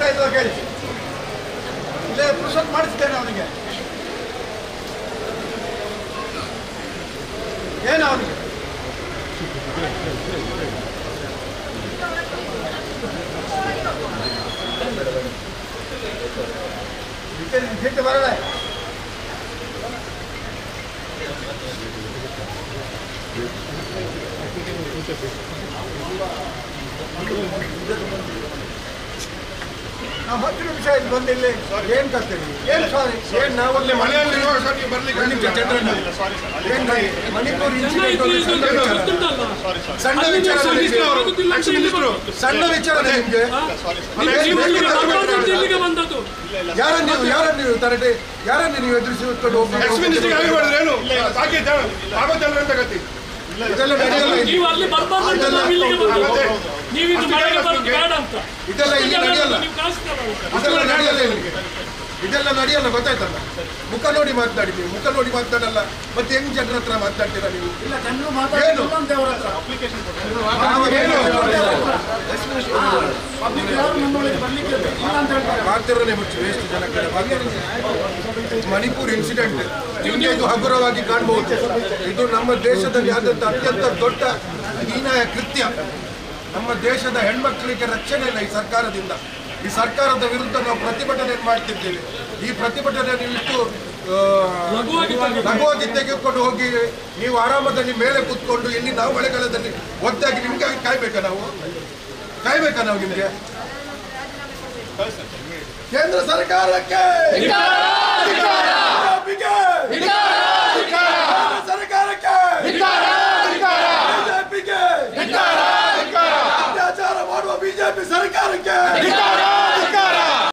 ಗೊತ್ತಾಯ್ತು ಕೇಳಿ ಇಲ್ಲೇ ಪುರುಷತ್ ಮಾಡಿಸ್ತೇನೆ ಅವನಿಗೆ ಏನು ಅವನಿಗೆ ಬಿಟ್ಟು ಬರಲ್ಲ ನಾವು 10 ನಿಮಿಷ ಇಲ್ಲಿ ಬಂದಿಲ್ಲಿ ಏನ್ ಕರ್ತೀವಿ ಏನು ಸಾರಿ ಏನು ನಾವಲ್ಲಿ ಮನೆಯಲ್ಲಿ ಮಣಿಪುರ್ ಸಣ್ಣ ವಿಚಾರ ನಿಮ್ಗೆ ಯಾರನ್ನು ನೀವು ತರಟೆ ಯಾರನ್ನು ನೀವು ಎದುರಿಸಿಕೊಂಡು ಇದೆಲ್ಲ ನಡೆಯಲ್ಲ ಗೊತ್ತಾಯ್ತಲ್ಲ ಮುಖ ನೋಡಿ ಮಾತಾಡಿದ್ದೀವಿ ಮುಖ ನೋಡಿ ಮಾತಾಡಲ್ಲ ಮತ್ತೆ ಹೆಂಗ್ ಜನರ ಹತ್ರ ಮಾತಾಡ್ತೀರಾ ನೀವು ಮಾತಿರೋನೇ ಮುಚ್ಚು ವೇಸ್ಟ್ ಜನ ಕಡೆ ಮಣಿಪುರ್ ಇನ್ಸಿಡೆಂಟ್ ನಿಮಗೆ ಇದು ಹಗುರವಾಗಿ ಕಾಣಬಹುದು ಇದು ನಮ್ಮ ದೇಶದಲ್ಲಿ ಆದಂತ ಅತ್ಯಂತ ದೊಡ್ಡ ಹೀನಾಯ ಕೃತ್ಯ ನಮ್ಮ ದೇಶದ ಹೆಣ್ಮಕ್ಳಿಗೆ ರಕ್ಷಣೆ ಇಲ್ಲ ಈ ಸರ್ಕಾರದಿಂದ ಈ ಸರ್ಕಾರದ ವಿರುದ್ಧ ನಾವು ಪ್ರತಿಭಟನೆ ಮಾಡ್ತಿದ್ದೇವೆ ಈ ಪ್ರತಿಭಟನೆ ಇಟ್ಟು ಲಘುವಾಗಿ ತೆಗೆದುಕೊಂಡು ಹೋಗಿ ನೀವು ಆರಾಮದಲ್ಲಿ ಮೇಲೆ ಕೂತ್ಕೊಂಡು ಇಲ್ಲಿ ನಾವು ಮಳೆಗಾಲದಲ್ಲಿ ಒದ್ದಾಗಿ ನಿಮ್ಗಾಗಿ ಕಾಯ್ಬೇಕಾ ನಾವು ನಿಮ್ಗೆ ಕೇಂದ್ರ ಸರ್ಕಾರಕ್ಕೆ ಸರ್ಕಾರಕ್ಕೆ ಅತ್ಯಾಚಾರ ಮಾಡುವ ಬಿಜೆಪಿ ಸರ್ಕಾರಕ್ಕೆ